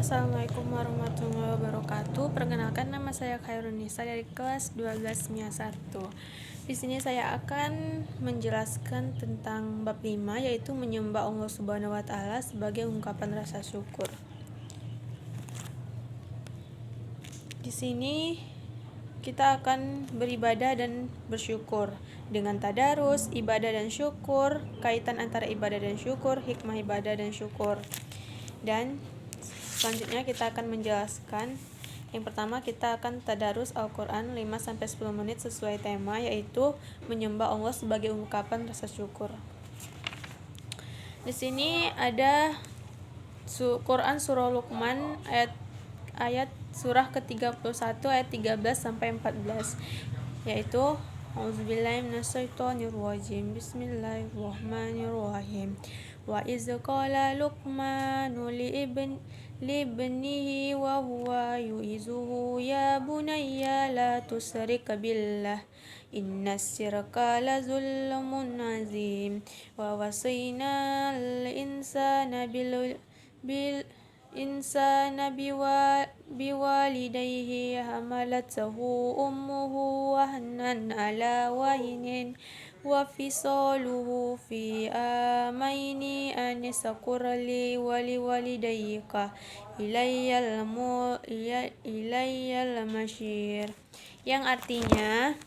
Assalamualaikum warahmatullahi wabarakatuh. Perkenalkan, nama saya Khairunisa dari kelas 12 MIA 1. Di sini saya akan menjelaskan tentang bab 5, yaitu menyembah Allah Subhanahu wa taala sebagai ungkapan rasa syukur. Di sini kita akan beribadah dan bersyukur dengan tadarus, ibadah dan syukur, kaitan antara ibadah dan syukur, hikmah ibadah dan syukur. Dan selanjutnya kita akan menjelaskan. Yang pertama, kita akan tadarus Al-Quran 5-10 menit sesuai tema, yaitu menyembah Allah sebagai ungkapan rasa syukur. Di sini ada Quran surah Luqman ayat surah ke-31 ayat 13-14, yaitu A'udzubillahi minasyaitonirrajim. Bismillahirrahmanirrahim. Wa iz qala Luqmanu libnihi wa huwa yu'izuhu ya bunayya la tusyrik billah innas syirka la zulmun azim wa wasainal insana biwalidayhi hamalathu ummuhu wahnan ala wahnin wa fisaluhu fi amaini anisakur li waliwalidayka ilayyal masyir, yang artinya,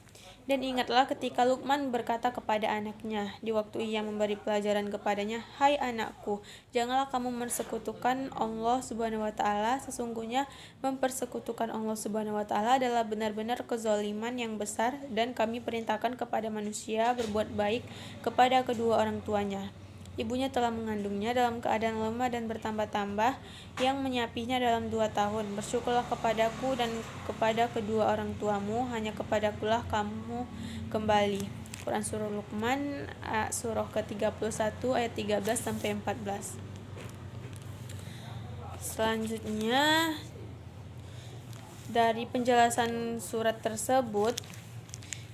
dan ingatlah ketika Luqman berkata kepada anaknya di waktu ia memberi pelajaran kepadanya, "Hai anakku, janganlah kamu mempersekutukan Allah Subhanahu wa taala. Sesungguhnya mempersekutukan Allah Subhanahu wa taala adalah benar-benar kezaliman yang besar, dan kami perintahkan kepada manusia berbuat baik kepada kedua orang tuanya. Ibunya telah mengandungnya dalam keadaan lemah dan bertambah-tambah, yang menyapinya dalam 2 tahun. Bersyukurlah kepadaku dan kepada kedua orang tuamu, hanya kepadakulah kamu kembali." Quran surah Luqman surah ke-31 ayat 13-14. Selanjutnya, dari penjelasan surat tersebut,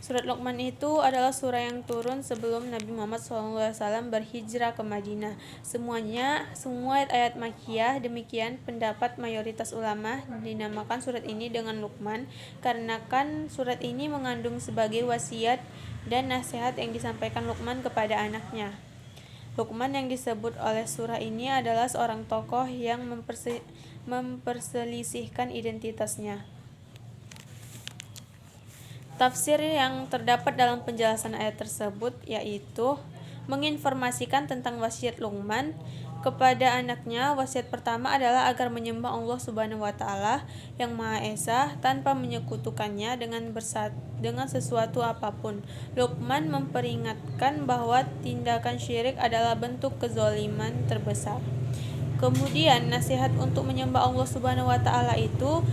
surat Luqman itu adalah surah yang turun sebelum Nabi Muhammad SAW berhijrah ke Madinah. Semua ayat Makkiyah. Demikian pendapat mayoritas ulama dinamakan surat ini dengan Luqman, karena kan surat ini mengandung sebagai wasiat dan nasihat yang disampaikan Luqman kepada anaknya. Luqman yang disebut oleh surah ini adalah seorang tokoh yang memperselisihkan identitasnya. Tafsir yang terdapat dalam penjelasan ayat tersebut yaitu menginformasikan tentang wasiat Luqman kepada anaknya. Wasiat pertama adalah agar menyembah Allah Subhanahu wa taala yang Maha Esa tanpa menyekutukannya dengan sesuatu apapun. Luqman memperingatkan bahwa tindakan syirik adalah bentuk kezaliman terbesar. Kemudian nasihat untuk menyembah Allah Subhanahu wa taala itu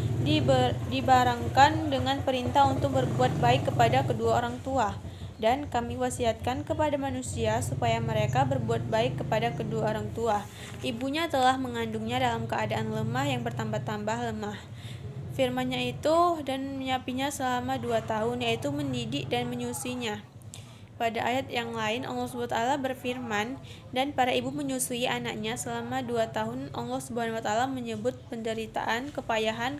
dibarengkan dengan perintah untuk berbuat baik kepada kedua orang tua. Dan kami wasiatkan kepada manusia supaya mereka berbuat baik kepada kedua orang tua. Ibunya telah mengandungnya dalam keadaan lemah yang bertambah-tambah lemah. Firman-Nya itu dan menyapinya selama 2 tahun, yaitu mendidik dan menyusuinya. Pada ayat yang lain Allah SWT berfirman, dan para ibu menyusui anaknya selama 2 tahun. Allah SWT menyebut penderitaan, kepayahan,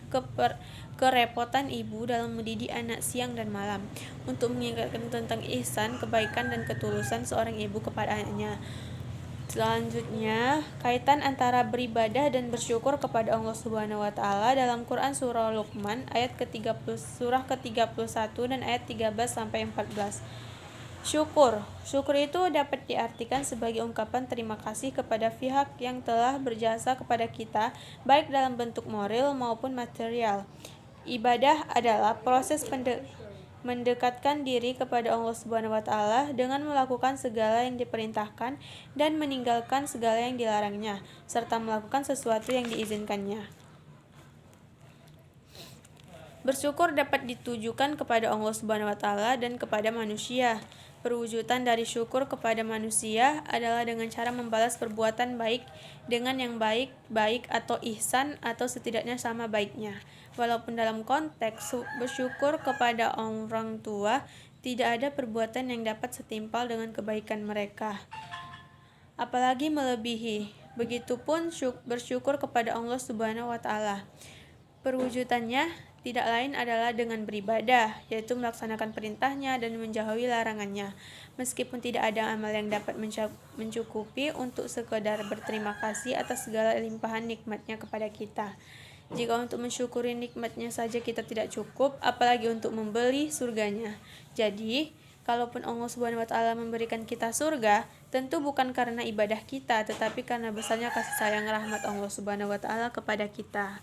kerepotan ibu dalam mendidik anak siang dan malam, untuk mengingatkan tentang ihsan, kebaikan dan ketulusan seorang ibu kepada anaknya. Selanjutnya, kaitan antara beribadah dan bersyukur kepada Allah Subhanahu wa taala dalam Quran surah Luqman surah ke-31 dan ayat 13-14. Syukur itu dapat diartikan sebagai ungkapan terima kasih kepada pihak yang telah berjasa kepada kita, baik dalam bentuk moral maupun material. Ibadah adalah proses mendekatkan diri kepada Allah Subhanahu wa taala dengan melakukan segala yang diperintahkan dan meninggalkan segala yang dilarangnya, serta melakukan sesuatu yang diizinkannya. Bersyukur dapat ditujukan kepada Allah Subhanahu wa taala dan kepada manusia. Perwujudan dari syukur kepada manusia adalah dengan cara membalas perbuatan baik dengan yang baik atau ihsan, atau setidaknya sama baiknya. Walaupun dalam konteks bersyukur kepada orang tua, tidak ada perbuatan yang dapat setimpal dengan kebaikan mereka, apalagi melebihi. Begitupun bersyukur kepada Allah Subhanahu wa taala. Perwujudannya tidak lain adalah dengan beribadah, yaitu melaksanakan perintahnya dan menjauhi larangannya. Meskipun tidak ada amal yang dapat mencukupi untuk sekedar berterima kasih atas segala limpahan nikmatnya kepada kita. Jika untuk mensyukuri nikmatnya saja kita tidak cukup, apalagi untuk membeli surganya. Jadi, kalaupun Allah Subhanahu wa taala memberikan kita surga, tentu bukan karena ibadah kita, tetapi karena besarnya kasih sayang rahmat Allah Subhanahu wa taala kepada kita.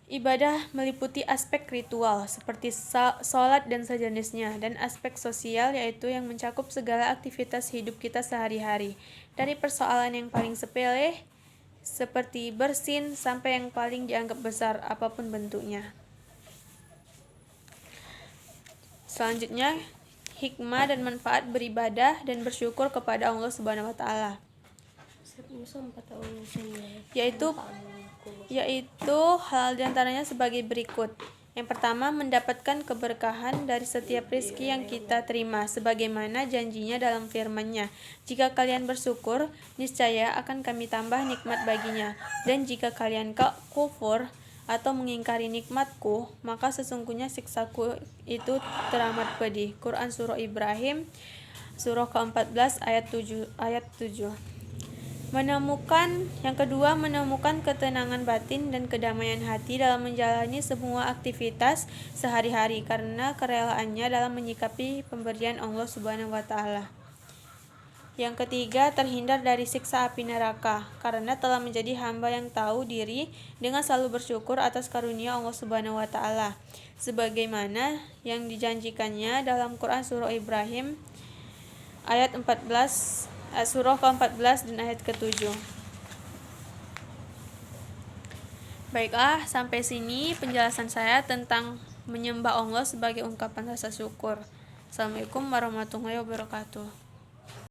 Ibadah meliputi aspek ritual seperti sholat dan sejenisnya, dan aspek sosial yaitu yang mencakup segala aktivitas hidup kita sehari-hari, dari persoalan yang paling sepele seperti bersin sampai yang paling dianggap besar apapun bentuknya. Selanjutnya, hikmah dan manfaat beribadah dan bersyukur kepada Allah Subhanahu wa taala. Yaitu hal diantaranya sebagai berikut. Yang pertama, mendapatkan keberkahan dari setiap rezeki yang kita terima, sebagaimana janjinya dalam firman-Nya. Jika kalian bersyukur, niscaya akan kami tambah nikmat baginya. Dan jika kalian kufur atau mengingkari nikmatku, maka sesungguhnya siksaku itu teramat pedih. Quran Surah Ibrahim, Surah ke-14 ayat 7. Yang kedua, menemukan ketenangan batin dan kedamaian hati dalam menjalani semua aktivitas sehari-hari karena kerelaannya dalam menyikapi pemberian Allah Subhanahu wa taala. Yang ketiga, terhindar dari siksa api neraka karena telah menjadi hamba yang tahu diri dengan selalu bersyukur atas karunia Allah Subhanahu wa taala, sebagaimana yang dijanjikannya dalam Quran Surah Ibrahim ayat 14, surah ke-14 dan ayat ke-7. Baiklah, sampai sini penjelasan saya tentang menyembah Allah sebagai ungkapan rasa syukur. Assalamualaikum warahmatullahi wabarakatuh.